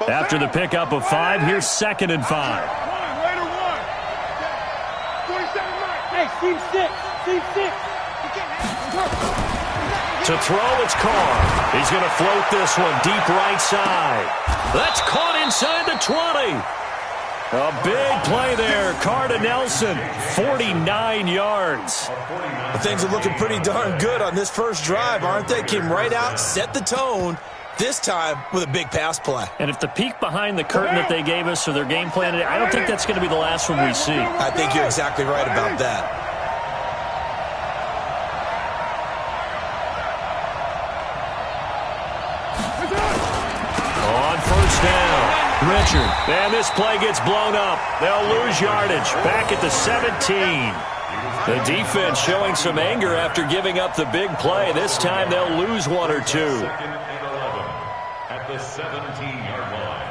After the pickup of 5, here's 2nd and 5. Hey, team 6. Team 6. To throw, it's Carr. He's going to float this one deep right side. That's caught inside the 20. A big play there. Carr to Nelson, 49 yards. Well, things are looking pretty darn good on this first drive, aren't they? Came right out, set the tone, this time with a big pass play. And if the peek behind the curtain that they gave us or their game plan, I don't think that's going to be the last one we see. I think you're exactly right about that. On first down, Richard. And this play gets blown up. They'll lose yardage. Back at the 17. The defense showing some anger after giving up the big play. This time they'll lose 1 or 2. At the 17-yard line.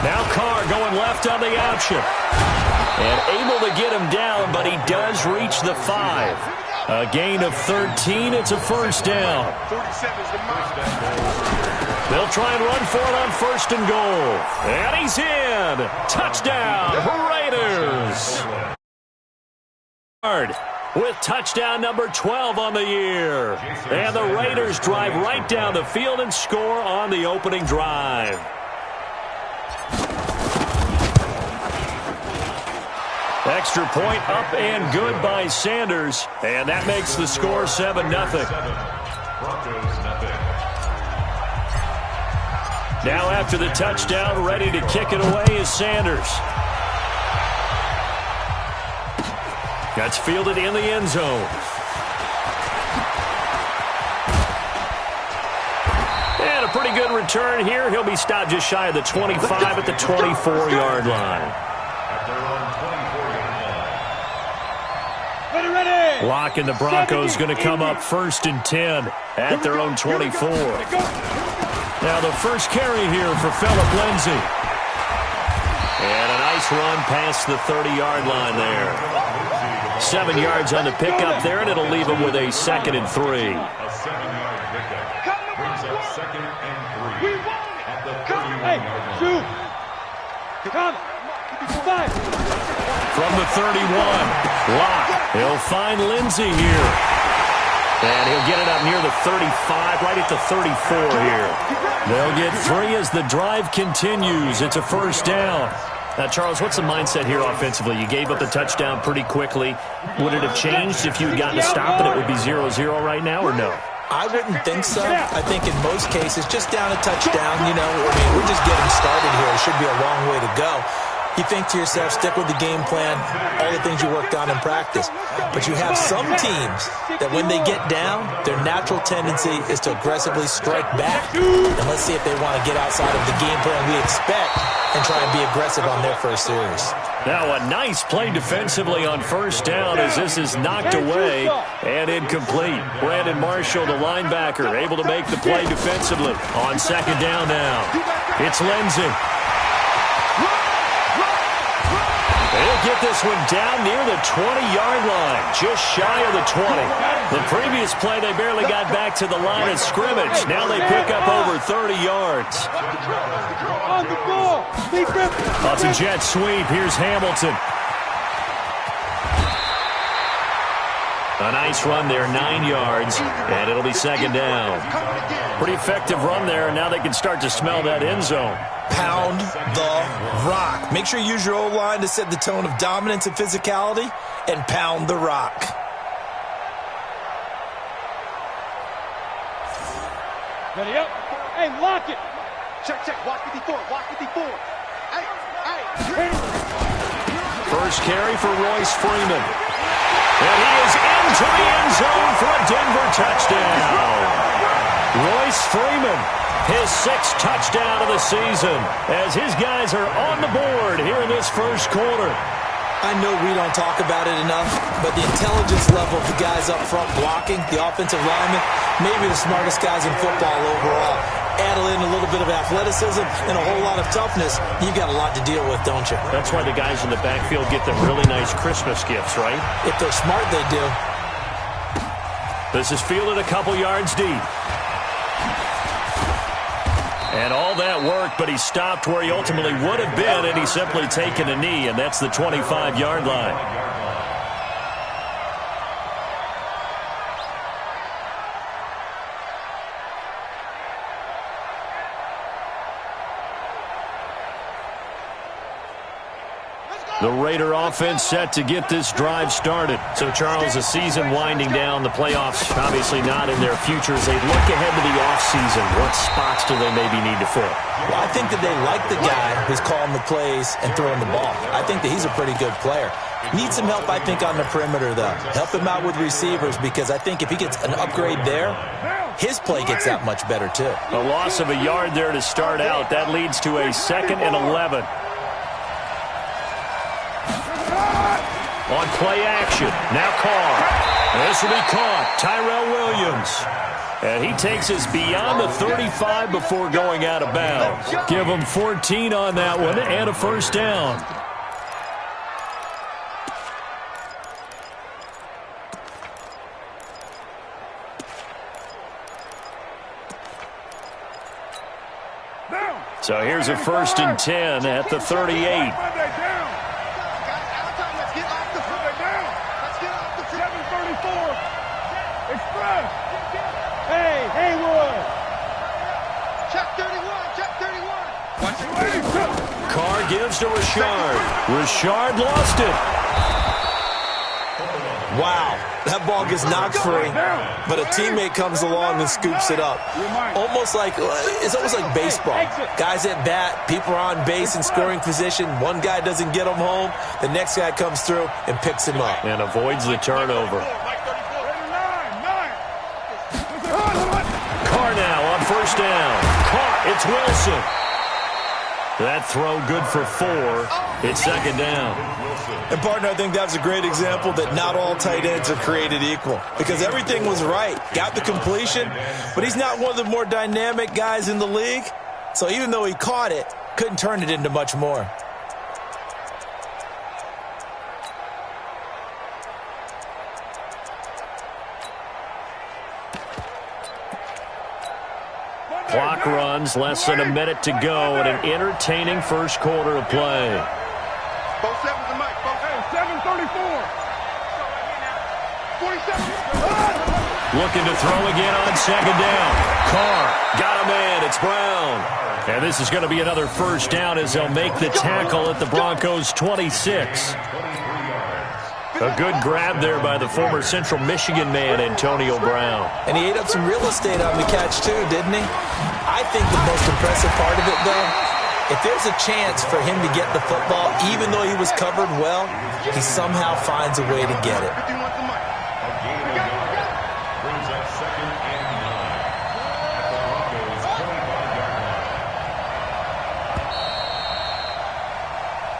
Now Carr going left on the option. And able to get him down, but he does reach the 5. A gain of 13. It's a first down. They'll try and run for it on 1st and goal. And he's in. Touchdown, Raiders. With touchdown number 12 on the year. And the Raiders drive right down the field and score on the opening drive. Extra point up and good by Sanders. And that makes the score 7-0. Now after the touchdown, ready to kick it away is Sanders. That's fielded in the end zone. And a pretty good return here. He'll be stopped just shy of the 25 at the 24-yard line. Lock and the Broncos going to come up 1st and 10 at their own 24. Now the first carry here for Phillip Lindsay. And a nice run past the 30-yard line there. 7 yards on the pickup there, and it'll leave him with a 2nd and 3. A 7-yard pickup brings up 2nd and 3 at the 31-yard line. From the 31, Locke. He'll find Lindsay here. And he'll get it up near the 35, right at the 34 here. They'll get 3 as the drive continues. It's a first down. Now, Charles, what's the mindset here offensively? You gave up the touchdown pretty quickly. Would it have changed if you had gotten a stop and it would be 0-0 right now, or no? I wouldn't think so. I think in most cases, just down a touchdown, you know, I mean, we're just getting started here. It should be a long way to go. You think to yourself, stick with the game plan, all the things you worked on in practice. But you have some teams that when they get down, their natural tendency is to aggressively strike back. And let's see if they want to get outside of the game plan we expect and try and be aggressive on their first series. Now a nice play defensively on first down as this is knocked away and incomplete. Brandon Marshall, the linebacker, able to make the play defensively. On second down now, it's Lindsay. They'll get this one down near the 20-yard line, just shy of the 20. The previous play, they barely got back to the line of scrimmage. Now they pick up over 30 yards. That's a jet sweep. Here's Hamilton. A nice run there, 9 yards, and it'll be second down. Pretty effective run there, and now they can start to smell that end zone. Pound the rock. Make sure you use your O-line to set the tone of dominance and physicality, and pound the rock. Ready up. Hey, lock it. Check, check. Walk 54. Walk 54. Hey. First carry for Royce Freeman. And he is into the end zone for a Denver touchdown. Royce Freeman His 6th touchdown of the season as his guys are on the board here in this first quarter. I know we don't talk about it enough, but the intelligence level of the guys up front blocking, the offensive linemen, maybe the smartest guys in football overall. Add in a little bit of athleticism and a whole lot of toughness, you've got a lot to deal with, don't you? That's why the guys in the backfield get them really nice Christmas gifts, right? If they're smart, they do. This is fielded a couple yards deep. And all that worked, but he stopped where he ultimately would have been, and he's simply taken a knee, and that's the 25-yard line. The Raider offense set to get this drive started. So, Charles, the season winding down, the playoffs obviously not in their future. As they look ahead to the offseason, what spots do they maybe need to fill? Well, I think that they like the guy who's calling the plays and throwing the ball. I think that he's a pretty good player. Needs some help, I think, on the perimeter, though. Help him out with receivers, because I think if he gets an upgrade there, his play gets that much better, too. A loss of a yard there to start out. That leads to a 2nd and 11. On play action. Now Carr. This will be caught. Tyrell Williams. And he takes us beyond the 35 before going out of bounds. Give him 14 on that one and a first down. So here's a 1st and 10 at the 38. Hey, Haywood! Check 31. Carr gives to Richard. Richard lost it. Wow, that ball gets knocked free, but a teammate comes along and scoops it up. It's almost like baseball. Guys at bat, people are on base in scoring position. One guy doesn't get him home. The next guy comes through and picks him up. And avoids the turnover. Carr now on first down. Caught. It's Wilson. That throw good for 4. It's 2nd down. And, partner, I think that's a great example that not all tight ends are created equal, because everything was right. Got the completion, but he's not one of the more dynamic guys in the league. So even though he caught it, couldn't turn it into much more. Clock runs, less than a minute to go, and an entertaining first quarter of play. Both sevens and Mike. Both 7:34. 47. Looking to throw again on 2nd down. Carr got a man. It's Brown. And this is going to be another first down as they'll make the tackle at the Broncos' 26. A good grab there by the former Central Michigan man, Antonio Brown. And he ate up some real estate on the catch, too, didn't he? I think the most impressive part of it, though, if there's a chance for him to get the football, even though he was covered well, he somehow finds a way to get it. Brings up 2nd and 9 at the Broncos' 25-yard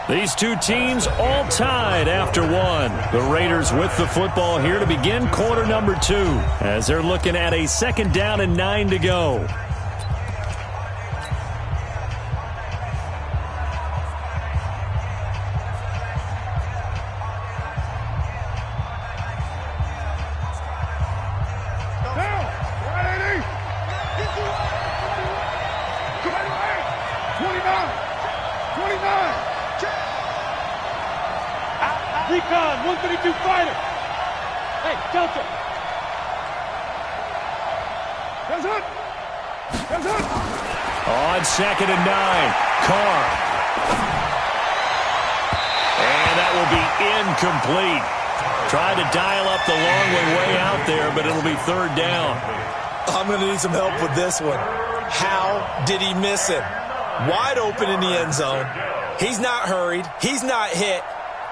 line. These two teams all tied after 1. The Raiders with the football here to begin quarter number 2 as they're looking at a 2nd down and 9 to go. Recon, 132 fighter. Hey, Delta. Hands up. Hands up. On 2nd and 9, Carr. And that will be incomplete. Tried to dial up the long way out there, but it'll be 3rd down. I'm going to need some help with this one. How did he miss him? Wide open in the end zone. He's not hurried. He's not hit.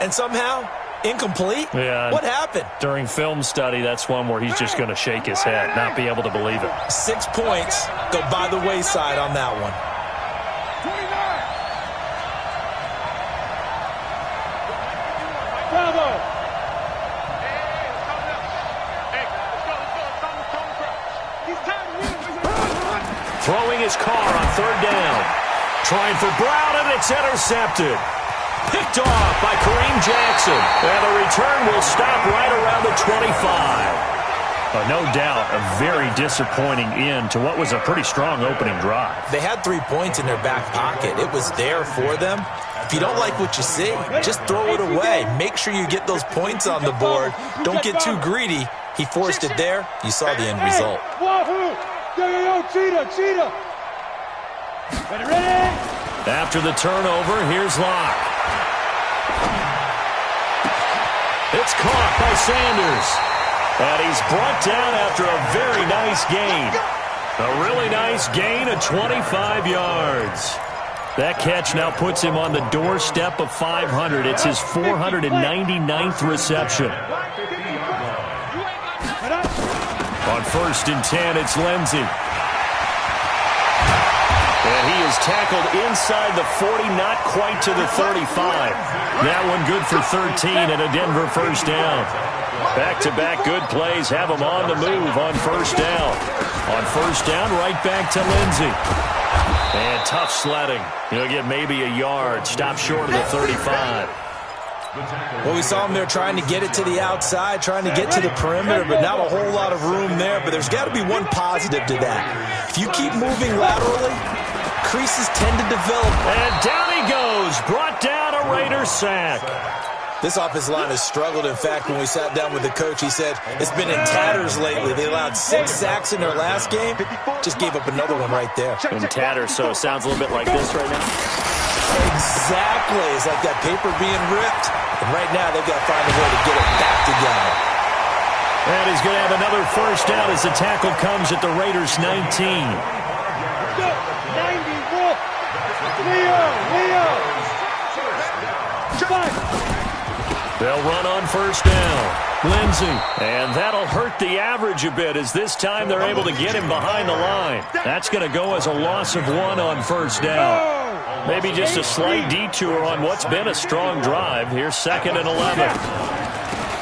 And somehow Incomplete? Yeah. What happened? During film study, that's one where he's just going to shake his head, not be able to believe it. 6 points go by the wayside on that one. 29. Bravo. Throwing his car on third down. Trying for Brown, and it's intercepted. Picked off by Kareem Jackson. And the return will stop right around the 25. No doubt a very disappointing end to what was a pretty strong opening drive. They had 3 points in their back pocket. It was there for them. If you don't like what you see, just throw it away. Make sure you get those points on the board. Don't get too greedy. He forced it there. You saw the end result. Wahoo! Yo, cheetah! Ready? After the turnover, here's Locke. It's caught by Sanders. And he's brought down after a very nice gain. A really nice gain of 25 yards. That catch now puts him on the doorstep of 500. It's his 499th reception. On 1st and 10, it's Lindsey. And he is tackled inside the 40, not quite to the 35. That one good for 13 and a Denver first down. Back-to-back good plays have him on the move on first down. On first down, right back to Lindsey. And tough sledding. He'll get maybe a yard. Stop short of the 35. Well, we saw him there trying to get it to the outside, trying to get to the perimeter, but not a whole lot of room there. But there's got to be one positive to that. If you keep moving laterally, creases tend to develop. And down he goes. Brought down a Raider sack. This offensive line has struggled. In fact, when we sat down with the coach, he said it's been in tatters lately. They allowed 6 sacks in their last game. Just gave up another one right there. In tatters, so it sounds a little bit like this right now. Exactly. It's like that paper being ripped. And right now, they've got to find a way to get it back together. And he's going to have another first down as the tackle comes at the Raiders' 19. 91. Leo. They'll run on first down. Lindsey. And that'll hurt the average a bit as this time they're able to get him behind the line. That's going to go as a loss of 1 on first down. Maybe just a slight detour on what's been a strong drive. Here's 2nd and 11.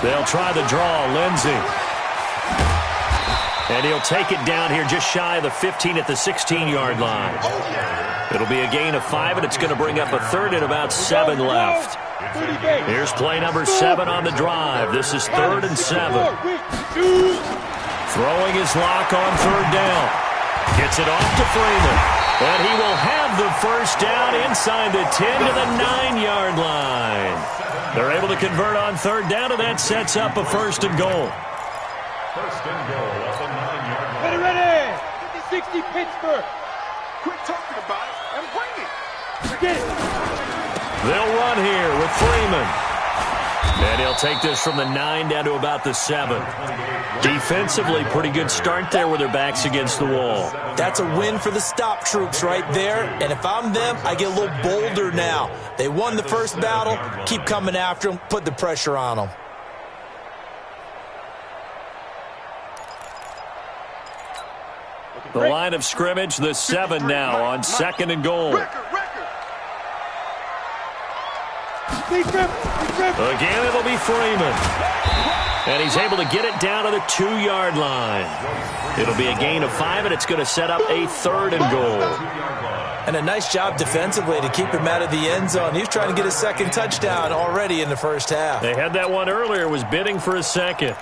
They'll try the draw. Lindsey. And he'll take it down here just shy of the 15 at the 16-yard line. It'll be a gain of 5, and it's going to bring up a 3rd and about 7 left. Here's play number 7 on the drive. This is 3rd and 7. Throwing his Locke on 3rd down. Gets it off to Freeman. And he will have the first down inside the 10 to the 9-yard line. They're able to convert on 3rd down, and that sets up a 1st and goal. 1st and goal at the 9-yard line. Ready. 60 Pittsburgh. Quit talking about it and bring it. Get it. They'll run here with Freeman. And he'll take this from the 9 down to about the 7. Defensively, pretty good start there with their backs against the wall. That's a win for the stop troops right there. And if I'm them, I get a little bolder now. They won the first battle. Keep coming after them. Put the pressure on them. The line of scrimmage, the 7 now on 2nd and goal. Again, it'll be Freeman. And he's able to get it down to the 2-yard line. It'll be a gain of 5, and it's going to set up a 3rd and goal. And a nice job defensively to keep him out of the end zone. He was trying to get a 2nd touchdown already in the first half. They had that one earlier, was bidding for a 2nd.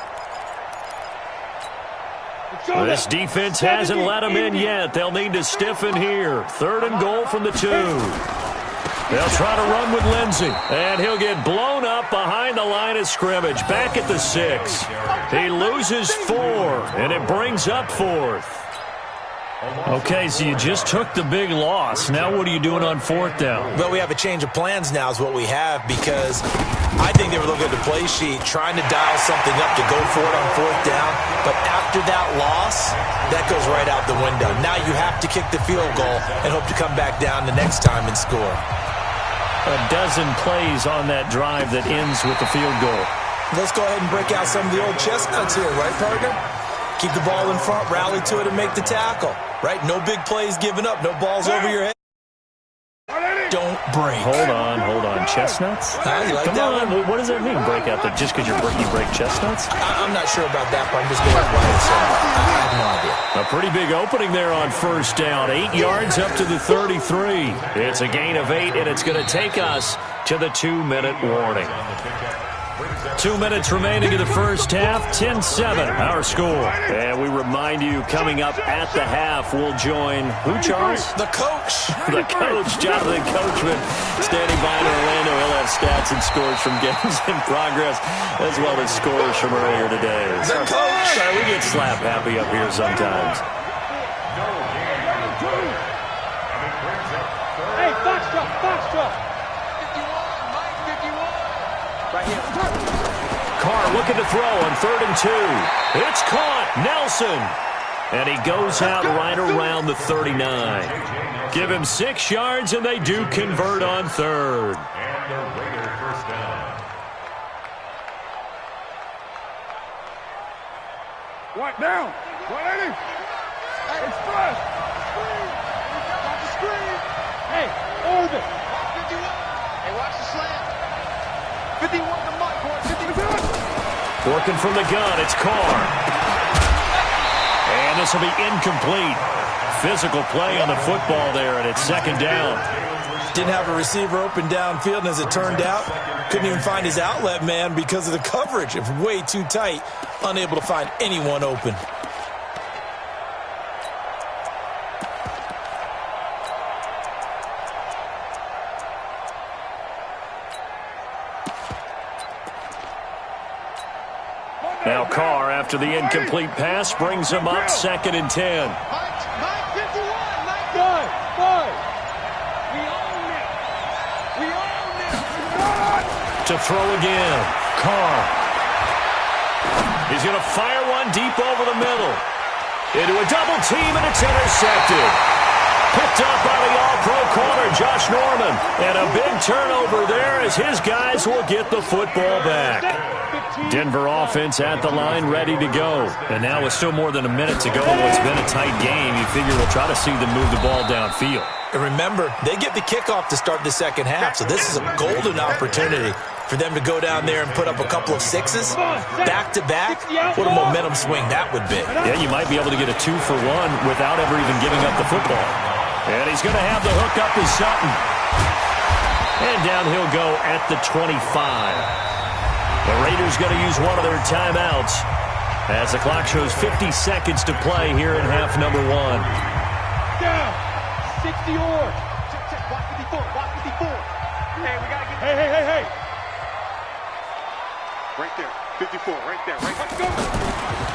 This defense hasn't let them in yet. They'll need to stiffen here. 3rd and goal from the 2. They'll try to run with Lindsey. And he'll get blown up behind the line of scrimmage. Back at the 6. He loses 4, and it brings up 4th. Okay, so you just took the big loss. Now what are you doing on 4th down? Well, we have a change of plans now is what we have, because I think they were looking at the play sheet, trying to dial something up to go for it on 4th down. But after that loss, that goes right out the window. Now you have to kick the field goal and hope to come back down the next time and score. A dozen plays on that drive that ends with the field goal. Let's go ahead and break out some of the old chestnuts here, right, partner? Keep the ball in front, rally to it, and make the tackle, right? No big plays given up, no balls over your head. Don't break. Hold on. Chestnuts? You like Come that on. one? What does that mean, break out? That just because you break chestnuts? I'm not sure about that, but I'm just going to let it say. I have no idea. A pretty big opening there on first down. 8 yards up to the 33. It's a gain of 8, and it's going to take us to the 2-minute warning. 2 minutes remaining in the first half. 10-7, our score. And we remind you, coming up at the half, we'll join who, Charles? The coach. The coach, Jonathan Coachman, standing by in Orlando. He'll have stats and scores from games in progress, as well as scores from earlier today. The coach. Sorry, we get slap happy up here sometimes. Hey, Foxtrot. 51. Right here. Carr looking to throw on 3rd and 2. It's caught. Nelson. And he goes out right around the 39. Give him 6 yards, and they do convert on 3rd. And the Raiders first down. What down? 180. Express. Watch the screen. Hey, orbit. 51. Hey, watch the slant. 51 the mark, boy. 51. Working from the gun, it's Carr. And this will be incomplete. Physical play on the football there, and it's 2nd down. Didn't have a receiver open downfield, and as it turned out, couldn't even find his outlet man because of the coverage. It was way too tight, unable to find anyone open. Now Carr, after the incomplete pass, brings him up 2nd and 10. Mike 51. Mike 5. We own it. To throw again. Carr. He's going to fire one deep over the middle. Into a double team, and it's intercepted. Picked up by the all-pro corner, Josh Norman. And a big turnover there as his guys will get the football back. Denver offense at the line, ready to go. And now with still more than a minute to go in what's been a tight game, you figure we'll try to see them move the ball downfield. And remember, they get the kickoff to start the second half, so this is a golden opportunity for them to go down there and put up a couple of sixes back-to-back. What a momentum swing that would be. Yeah, you might be able to get a 2-for-1 without ever even giving up the football. And he's going to have the hook up to Sutton. And down he'll go at the 25. The Raiders going to use one of their timeouts as the clock shows 50 seconds to play here in half number 1. Down. 60 or. Check. Watch 54. Watch 54. Hey, we got to get. Hey. Right there. 54. Right there. Let's go.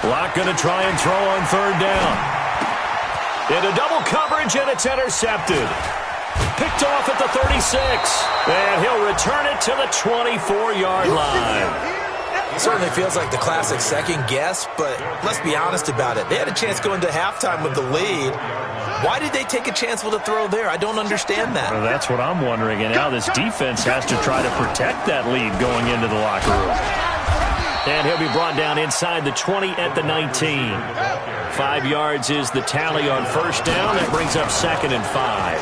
Block going to try and throw on 3rd down. Into double coverage, and it's intercepted. Picked off at the 36. And he'll return it to the 24-yard line. It certainly feels like the classic second guess, but let's be honest about it. They had a chance going to halftime with the lead. Why did they take a chance with a throw there? I don't understand that. Well, that's what I'm wondering. And now this defense has to try to protect that lead going into the locker room. And he'll be brought down inside the 20 at the 19. 5 yards is the tally on first down. That brings up 2nd and 5.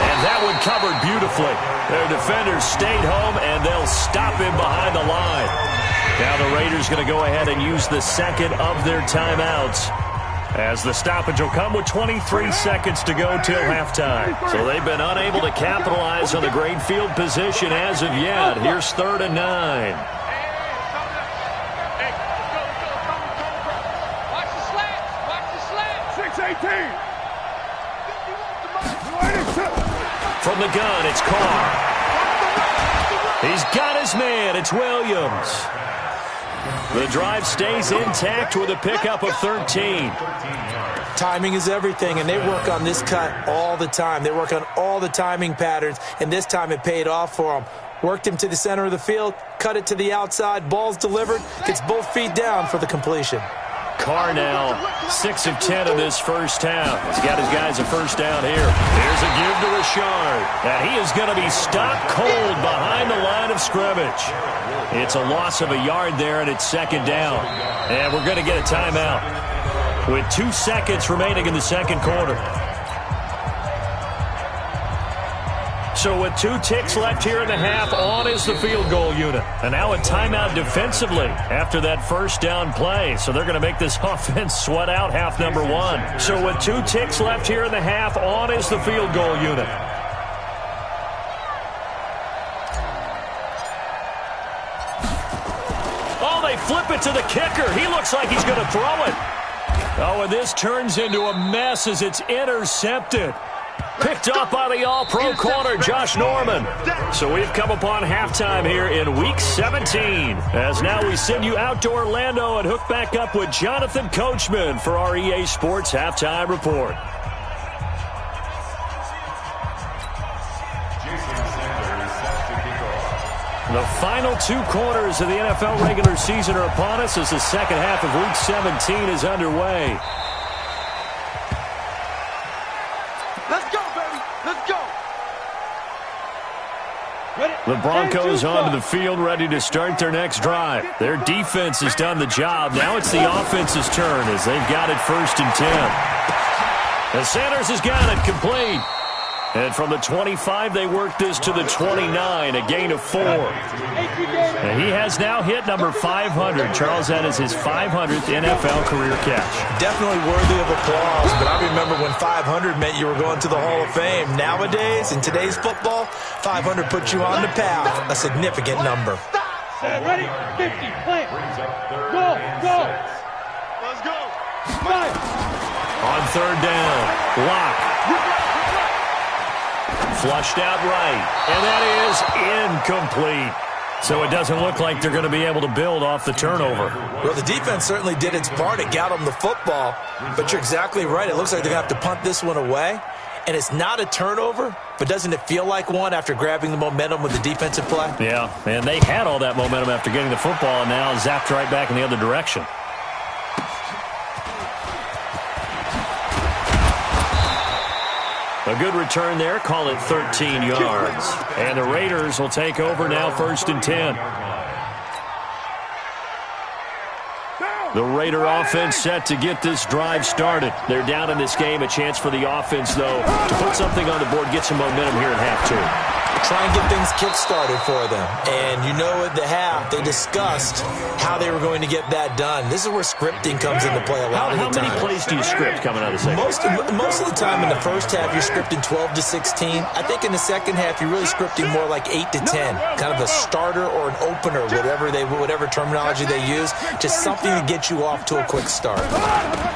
And that one covered beautifully. Their defenders stayed home, and they'll stop him behind the line. Now the Raiders going to go ahead and use the second of their timeouts, as the stoppage will come with 23 seconds to go till halftime. So they've been unable to capitalize on the great field position as of yet. Here's 3rd and 9. Watch the slant. 6-18. From the gun, it's Carr. He's got his man. It's Williams. The drive stays intact with a pickup of 13. Timing is everything, and they work on this cut all the time. They work on all the timing patterns, and this time it paid off for them. Worked him to the center of the field, cut it to the outside, ball's delivered, gets both feet down for the completion. Carr now 6 of 10 in this first half. He's got his guys a first down here. Here's a give to Richard. And he is going to be stopped cold behind the line of scrimmage. It's a loss of a yard there, and it's second down. And we're going to get a timeout with 2 seconds remaining in the second quarter. So with 2 ticks left here in the half, on is the field goal unit. And now a timeout defensively after that first down play. So they're going to make this offense sweat out half number 1. So with 2 ticks left here in the half, on is the field goal unit. Oh, they flip it to the kicker. He looks like he's going to throw it. Oh, and this turns into a mess as it's intercepted. Picked up by the all-pro corner, Josh Norman. So we've come upon halftime here in Week 17. As now we send you out to Orlando and hook back up with Jonathan Coachman for our EA Sports Halftime Report. The final 2 quarters of the NFL regular season are upon us as the second half of Week 17 is underway. The Broncos onto the field, ready to start their next drive. Their defense has done the job. Now it's the offense's turn as they've got it 1st and 10. And Sanders has got it complete. And from the 25, they work this to the 29, a gain of 4. And he has now hit number 500. Charles, that is his 500th NFL career catch. Definitely worthy of applause, but I remember when 500 meant you were going to the Hall of Fame. Nowadays, in today's football, 500 puts you on the path, a significant number. Ready? 50, play. Go, go. Let's go. Fire. On 3rd down, Lock. Flushed out right, and that is incomplete. So it doesn't look like they're going to be able to build off the turnover. Well, the defense certainly did its part. It got them the football, but you're exactly right. It looks like they're going to have to punt this one away, and it's not a turnover, but doesn't it feel like one after grabbing the momentum with the defensive play? Yeah, and they had all that momentum after getting the football, and now zapped right back in the other direction. A good return there. Call it 13 yards. And the Raiders will take over now 1st and 10. The Raider offense set to get this drive started. They're down in this game. A chance for the offense, though, to put something on the board, get some momentum here in half 2. Try and get things kick-started for them. And you know at the half, they discussed how they were going to get that done. This is where scripting comes into play a lot of the time. How many plays do you script coming out of the second? Most of the time in the first half, you're scripting 12 to 16. I think in the second half, you're really scripting more like 8 to 10. Kind of a starter or an opener, whatever terminology they use. Just something to get you off to a quick start.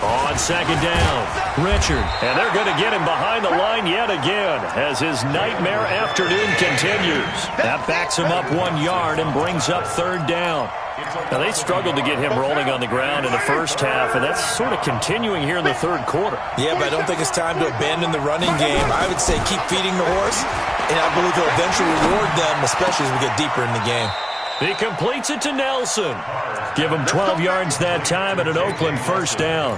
On 2nd down, Richard. And they're going to get him behind the line yet again as his nightmare afternoon continues. That backs him up 1 yard and brings up 3rd down. Now, they struggled to get him rolling on the ground in the first half, and that's sort of continuing here in the 3rd quarter. Yeah, but I don't think it's time to abandon the running game. I would say keep feeding the horse, and I believe they'll eventually reward them, especially as we get deeper in the game. He completes it to Nelson. Give him 12 yards that time at an Oakland 1st down.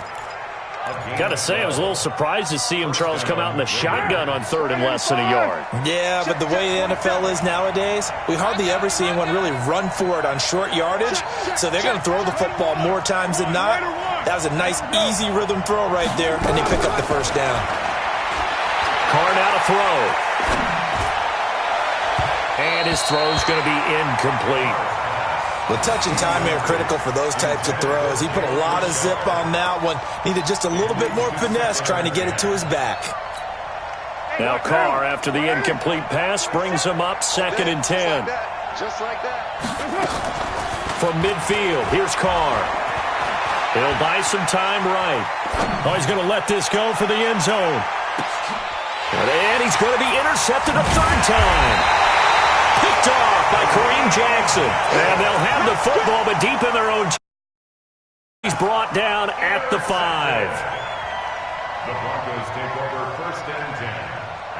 Got to say, I was a little surprised to see him, Charles, come out in the shotgun on 3rd and less than a yard. Yeah, but the way the NFL is nowadays, we hardly ever see anyone really run for it on short yardage, so they're going to throw the football more times than not. That was a nice, easy rhythm throw right there, and they pick up the 1st down. Carr now to throw. And his throw's going to be incomplete. Well, touch and timing are critical for those types of throws. He put a lot of zip on that one. Needed just a little bit more finesse trying to get it to his back. Now Carr, after the incomplete pass, brings him up 2nd and 10. Just like that. From midfield, here's Carr. He'll buy some time right. Oh, he's going to let this go for the end zone. And he's going to be intercepted a 3rd time. Picked off by Kareem Jackson. And they'll have the football, but deep in their own. He's brought down at the 5. The Broncos take over 1st and 10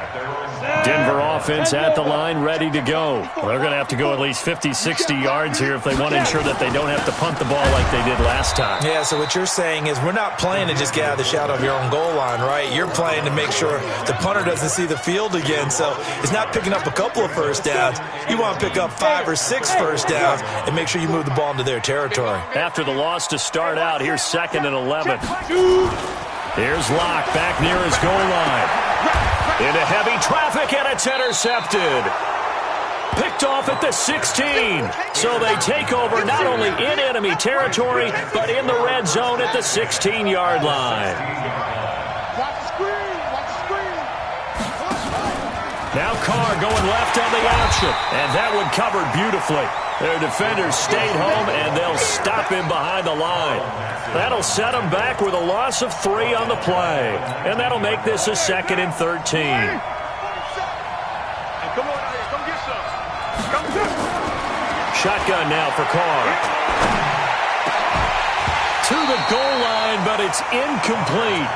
Denver offense at the line, ready to go. Well, they're going to have to go at least 50, 60 yards here if they want to ensure that they don't have to punt the ball like they did last time. Yeah, so what you're saying is we're not playing to just get out of the shadow of your own goal line, right? You're playing to make sure the punter doesn't see the field again. So it's not picking up a couple of first downs. You want to pick up 5 or 6 first downs and make sure you move the ball into their territory. After the loss to start out, here's 2nd and 11. Here's Locke back near his goal line. Into heavy traffic, and it's intercepted. Picked off at the 16. So they take over not only in enemy territory, but in the red zone at the 16-yard line. Watch the screen. Watch the screen. Now Carr going left on the option, and that one covered beautifully. Their defenders stayed home, and they'll stop him behind the line. That'll set them back with a loss of 3 on the play, and that'll make this a 2nd and 13. Hey, come on out here. Come get some. Come get some. Shotgun now for Carr. To the goal line, but it's incomplete.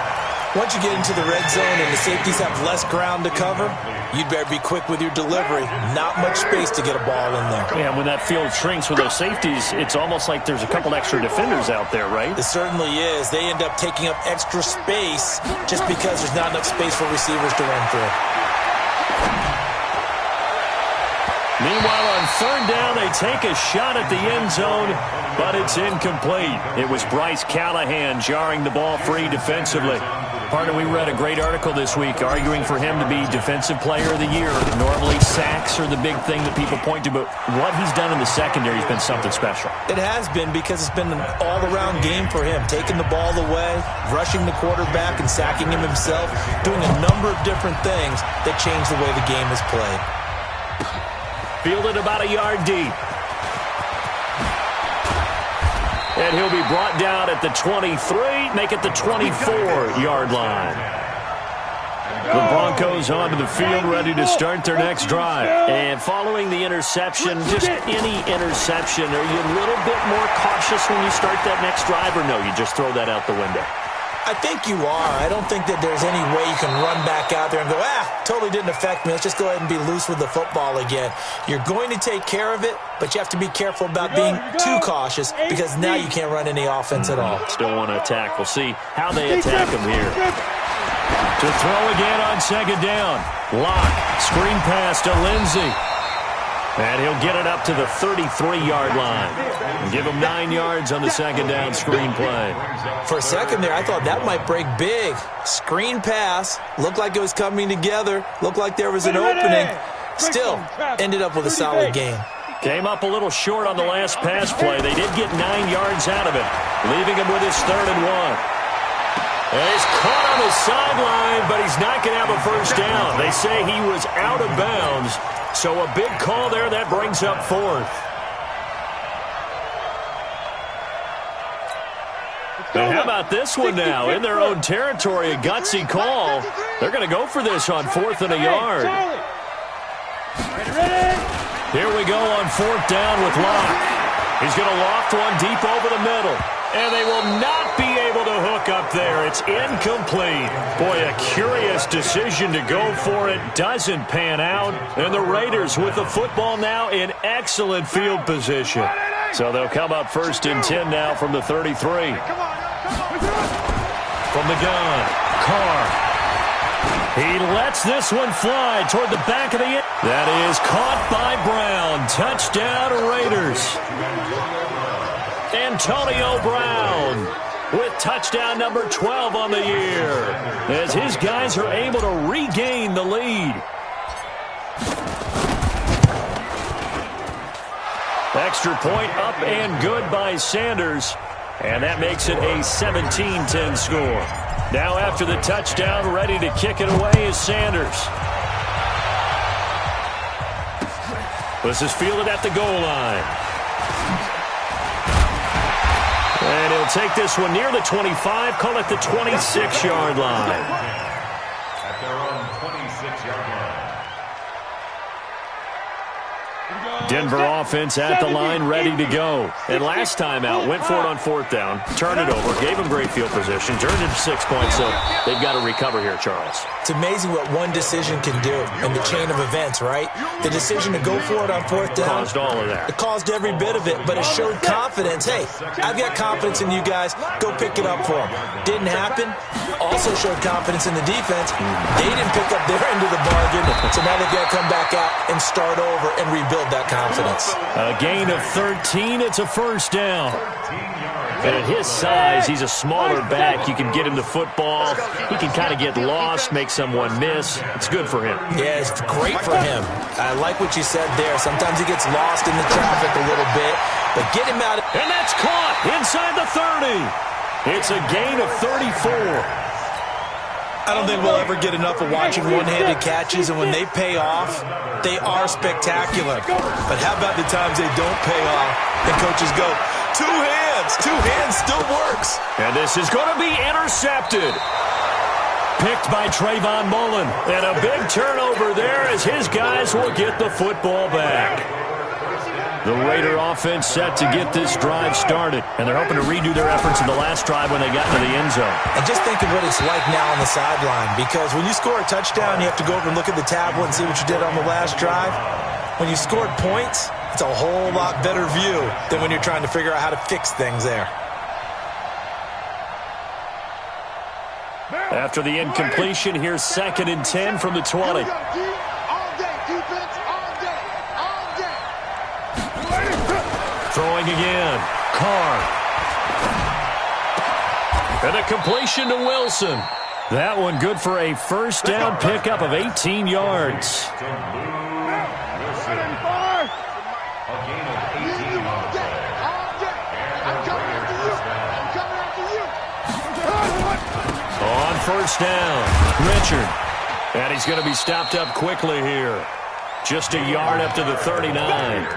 Once you get into the red zone and the safeties have less ground to cover, you'd better be quick with your delivery. Not much space to get a ball in there. Yeah, when that field shrinks with those safeties, it's almost like there's a couple extra defenders out there, right? It certainly is. They end up taking up extra space just because there's not enough space for receivers to run through. Meanwhile, on 3rd down, they take a shot at the end zone, but it's incomplete. It was Bryce Callahan jarring the ball free defensively. Partner, we read a great article this week arguing for him to be Defensive Player of the Year. Normally, sacks are the big thing that people point to, but what he's done in the secondary has been something special. It has been because it's been an all-around game for him, taking the ball away, rushing the quarterback, and sacking him himself, doing a number of different things that change the way the game is played. Fielded about a yard deep. And he'll be brought down at the 23, make it the 24-yard line. The Broncos onto the field, ready to start their next drive. And following the interception, just any interception, are you a little bit more cautious when you start that next drive, or no, you just throw that out the window? I think you are. I don't think that there's any way you can run back out there and go, totally didn't affect me. Let's just go ahead and be loose with the football again. You're going to take care of it, but you have to be careful about being too cautious because now you can't run any offense at all. Still want to attack. We'll see how they attack him here. To throw again on 2nd down. Locke, screen pass to Lindsey. And he'll get it up to the 33-yard line. And give him 9 yards on the 2nd down screen play. For a second there, I thought that might break big. Screen pass. Looked like it was coming together. Looked like there was an opening. Still, ended up with a solid game. Came up a little short on the last pass play. They did get 9 yards out of it, leaving him with his 3rd and 1. And he's caught on the sideline, but he's not going to have a first down. They say he was out of bounds. So a big call there, that brings up 4th. And how about this one now? In their own territory, a gutsy call. They're going to go for this on 4th and a yard. Here we go on 4th down with Locke. He's going to loft one deep over the middle. And they will not be able to hook up there. It's incomplete. Boy, a curious decision to go for it. Doesn't pan out. And the Raiders with the football now in excellent field position. So they'll come up 1st and 10 now from the 33. From the gun, Carr. He lets this one fly toward the back of the end. That is caught by Brown. Touchdown, Raiders. Antonio Brown with touchdown number 12 on the year as his guys are able to regain the lead. Extra point up and good by Sanders, and that makes it a 17-10 score. Now after the touchdown, ready to kick it away is Sanders. This is fielded at the goal line. And he'll take this one near the 25, call it the 26-yard line. At their own 26-yard line. Denver offense at the line, ready to go. And last time out, went for it on 4th down, turned it over, gave them great field position, turned it to 6 points, so they've got to recover here, Charles. It's amazing what one decision can do in the chain of events, right? The decision to go for it on 4th down. Caused all of that. It caused every bit of it, but it showed confidence. Hey, I've got confidence in you guys. Go pick it up for them. Didn't happen. Also showed confidence in the defense. They didn't pick up their end of the bargain, so now they've got to come back out and start over and rebuild that confidence. A gain of 13. It's a 1st down. And at his size, he's a smaller back. You can get him the football. He can kind of get lost, make someone miss. It's good for him. Yeah, it's great for him. I like what you said there. Sometimes he gets lost in the traffic a little bit, but get him out. And that's caught inside the 30. It's a gain of 34. I don't think we'll ever get enough of watching one-handed catches, and when they pay off, they are spectacular. But how about the times they don't pay off, and coaches go, two hands still works. And this is going to be intercepted. Picked by Trayvon Mullen. And a big turnover there as his guys will get the football back. The Raider offense set to get this drive started, and they're hoping to redo their efforts in the last drive when they got into the end zone. And just think of what it's like now on the sideline, because when you score a touchdown, you have to go over and look at the tablet and see what you did on the last drive. When you scored points, it's a whole lot better view than when you're trying to figure out how to fix things there. After the incompletion, here's 2nd and 10 from the 20. Throwing again. Carr. And a completion to Wilson. That one good for a 1st down pickup of 18 yards. On 1st down, Richard. And he's going to be stopped up quickly here. Just a yard up to the 39.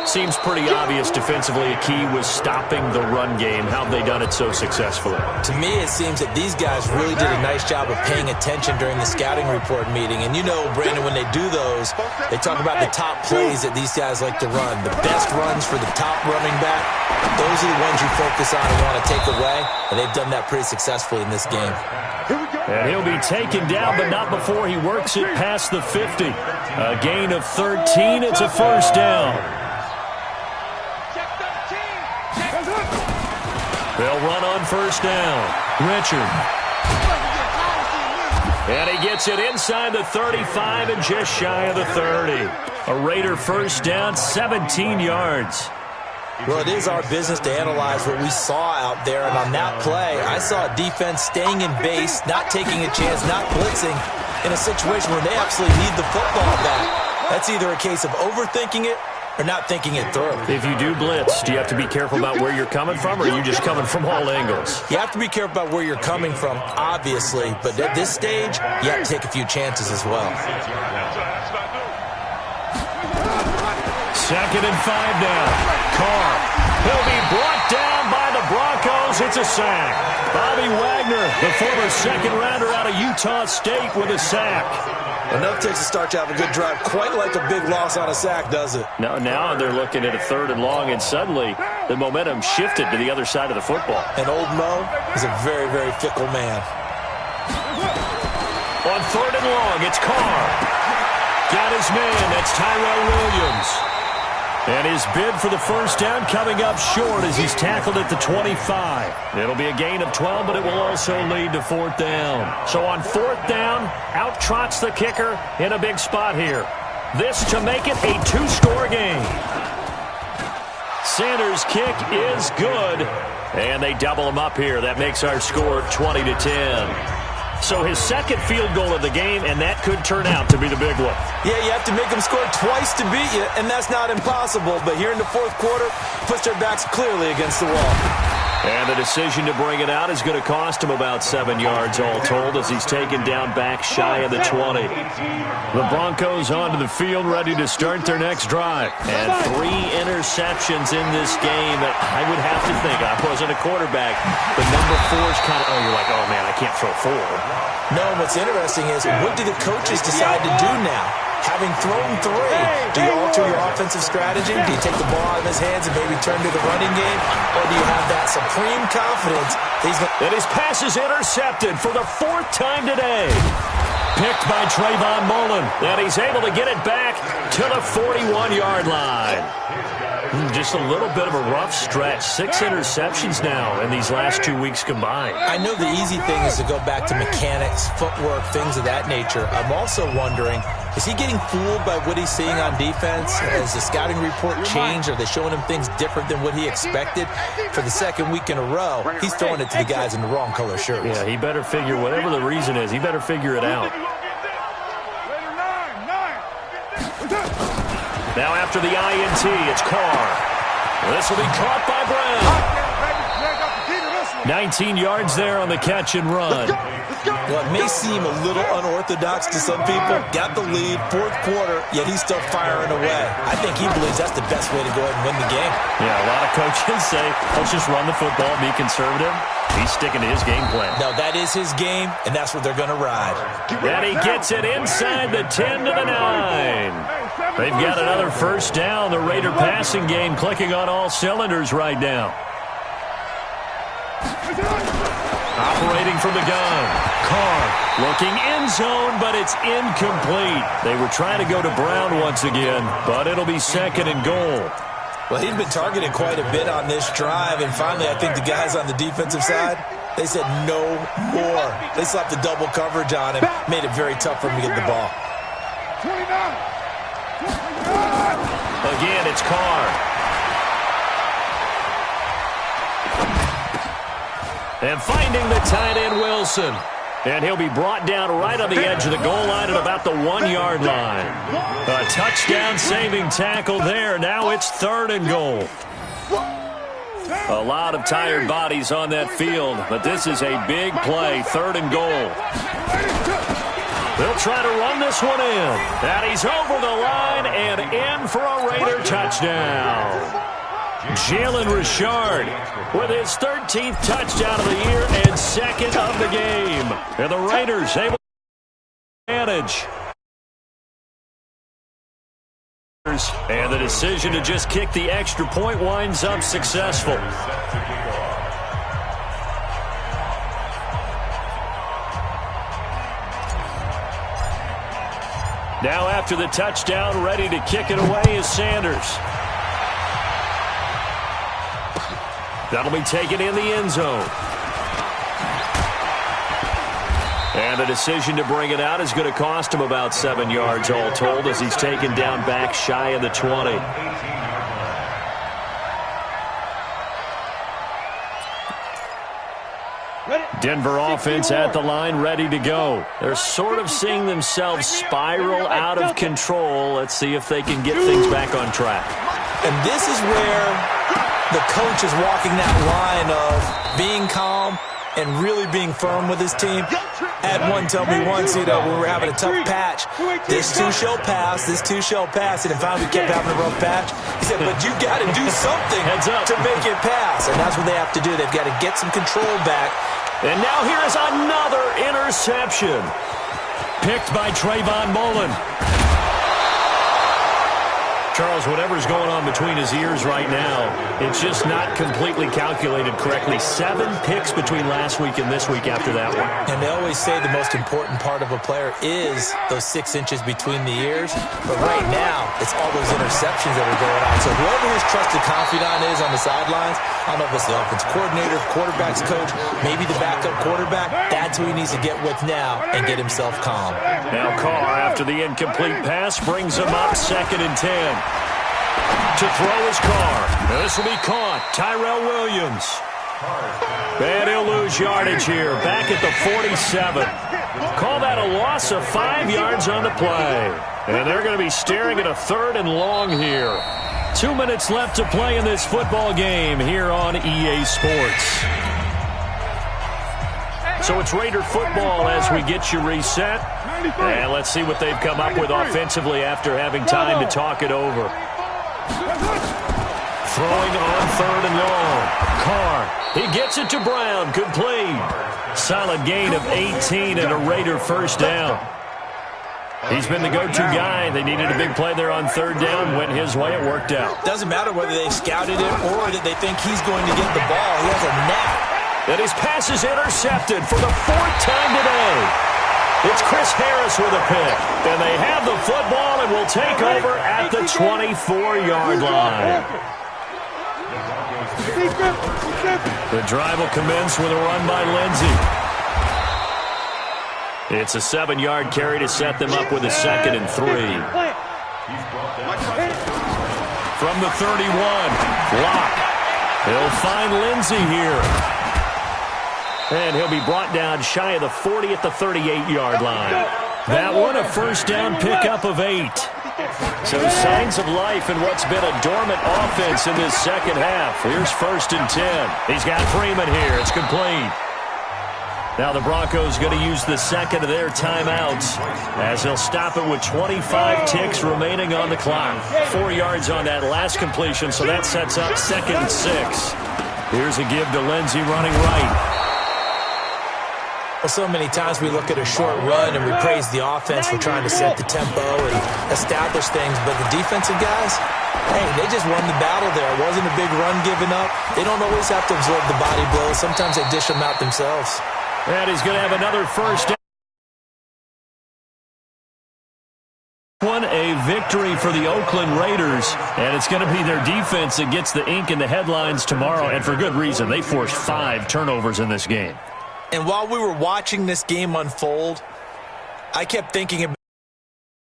Seems pretty obvious defensively a key was stopping the run game. How have they done it so successfully? To me, it seems that these guys really did a nice job of paying attention during the scouting report meeting. And you know, Brandon, when they do those, they talk about the top plays that these guys like to run. The best runs for the top running back, those are the ones you focus on and want to take away. And they've done that pretty successfully in this game. And he'll be taken down, but not before he works it past the 50. A gain of 13. It's a 1st down. They'll run on 1st down. Richard. And he gets it inside the 35 and just shy of the 30. A Raider 1st down, 17 yards. Well, it is our business to analyze what we saw out there, and on that play, I saw a defense staying in base, not taking a chance, not blitzing, in a situation where they absolutely need the football back. That's either a case of overthinking it or not thinking it through. If you do blitz, do you have to be careful about where you're coming from, or are you just coming from all angles? You have to be careful about where you're coming from, obviously, but at this stage, you have to take a few chances as well. 2nd and 5 now. Carr. He'll be brought down by the Broncos. It's a sack. Bobby Wagner, the former 2nd rounder out of Utah State, with a sack. Enough takes to start to have a good drive. Quite like a big loss on a sack, does it? Now they're looking at a 3rd and long, and suddenly the momentum shifted to the other side of the football. And old Mo is a very, very fickle man. On 3rd and long, it's Carr. Got his man. That's Tyrell Williams. And his bid for the 1st down coming up short as he's tackled at the 25. It'll be a gain of 12, but it will also lead to 4th down. So on 4th down, out trots the kicker in a big spot here. This to make it a 2-score game. Sanders' kick is good, and they double him up here. That makes our score 20-10. So his 2nd field goal of the game, and that could turn out to be the big one. Yeah, you have to make them score twice to beat you, and that's not impossible. But here in the 4th quarter, puts their backs clearly against the wall. And the decision to bring it out is going to cost him about 7 yards all told as he's taken down back shy of the 20. The Broncos onto the field ready to start their next drive. And 3 interceptions in this game. I would have to think, I wasn't a quarterback, but number 4 is kind of, you're like, oh man, I can't throw 4. No, what's interesting is, what do the coaches decide to do now? Having thrown 3, do you alter your offensive strategy? Do you take the ball out of his hands and maybe turn to the running game? Or do you have that supreme confidence that he's going to... And his pass is intercepted for the 4th time today. Picked by Trayvon Mullen. And he's able to get it back to the 41-yard line. Just a little bit of a rough stretch. 6 interceptions now in these last 2 weeks combined. I know the easy thing is to go back to mechanics, footwork, things of that nature. I'm also wondering, is he getting fooled by what he's seeing on defense? Has the scouting report changed? Are they showing him things different than what he expected? For the 2nd week in a row, he's throwing it to the guys in the wrong color shirts. Yeah, he better figure, whatever the reason is, he better figure it out. Now after the INT, it's Carr. This will be caught by Brown. 19 yards there on the catch and run. Well, it may seem a little unorthodox to some people. Got the lead, 4th quarter, yet he's still firing away. I think he believes that's the best way to go ahead and win the game. Yeah, a lot of coaches say, let's just run the football, be conservative. He's sticking to his game plan. No, that is his game, and that's what they're going to ride. And he gets it inside the 10 to the 9. They've got another 1st down. The Raider passing game clicking on all cylinders right now. Operating from the gun. Carr looking end zone, but it's incomplete. They were trying to go to Brown once again, but it'll be 2nd and goal. Well, he's been targeted quite a bit on this drive, and finally I think the guys on the defensive side, they said no more. They slapped the double coverage on him, made it very tough for him to get the ball. Again, it's Carr. And finding the tight end, Wilson. And he'll be brought down right on the edge of the goal line at about the 1-yard line. A touchdown-saving tackle there. Now it's 3rd and goal. A lot of tired bodies on that field, but this is a big play. 3rd and goal. They'll try to run this one in. And he's over the line and in for a Raider touchdown. Jalen Richard with his 13th touchdown of the year and 2nd of the game. And the Raiders able to advantage. And the decision to just kick the extra point winds up successful. Now after the touchdown, ready to kick it away is Sanders. That'll be taken in the end zone. And the decision to bring it out is going to cost him about 7 yards all told as he's taken down back shy of the 20. Denver offense at the line, ready to go. They're sort of seeing themselves spiral out of control. Let's see if they can get things back on track. And this is where the coach is walking that line of being calm and really being firm with his team. Had one tell me once, when we were having a tough patch, this too shall pass, this too shall pass. And finally we kept having a rough patch. He said, but you got to do something to make it pass. And that's what they have to do. They've got to get some control back. And now here is another interception. Picked by Trayvon Mullen. Charles, whatever's going on between his ears right now, it's just not completely calculated correctly. 7 picks between last week and this week after that one. And they always say the most important part of a player is those 6 inches between the ears. But right now, it's all those interceptions that are going on. So whoever his trusted confidant is on the sidelines, I don't know if it's the offense coordinator, quarterback's coach, maybe the backup quarterback, that's who he needs to get with now and get himself calm. Now Carr, after the incomplete pass, brings him up 2nd and 10. To throw his Carr. This will be caught. Tyrell Williams. And he'll lose yardage here. Back at the 47. Call that a loss of 5 yards on the play. And they're going to be staring at a 3rd and long here. 2 minutes left to play in this football game here on EA Sports. So it's Raider football as we get you reset. And let's see what they've come up with offensively after having time to talk it over. Throwing on 3rd and long. Carr, he gets it to Brown, complete. Solid gain of 18 and a Raider 1st down. He's been the go-to guy. They needed a big play there on third down. Went his way. It worked out. Doesn't matter whether they scouted it or that they think he's going to get the ball. He has a knack. And his pass is intercepted for the fourth time today. It's Chris Harris with a pick. And they have the football and will take over at the 24-yard line. The drive will commence with a run by Lindsey. It's a 7-yard carry to set them up with a 2nd and 3. From the 31, block. He'll find Lindsey here. And he'll be brought down shy of the 40 at the 38-yard line. That one a first down pickup of 8. So signs of life in what's been a dormant offense in this second half. Here's 1st and 10. He's got Freeman here. It's complete. Now the Broncos going to use the second of their timeouts as they'll stop it with 25 ticks remaining on the clock. 4 yards on that last completion, so that sets up 2nd and 6. Here's a give to Lindsey running right. Well, so many times we look at a short run and we praise the offense for trying to set the tempo and establish things, but the defensive guys, hey, they just won the battle there. It wasn't a big run given up. They don't always have to absorb the body blows. Sometimes they dish them out themselves. And he's going to have another first down. A victory for the Oakland Raiders, and it's going to be their defense that gets the ink in the headlines tomorrow, and for good reason. They forced 5 turnovers in this game. And while we were watching this game unfold, I kept thinking about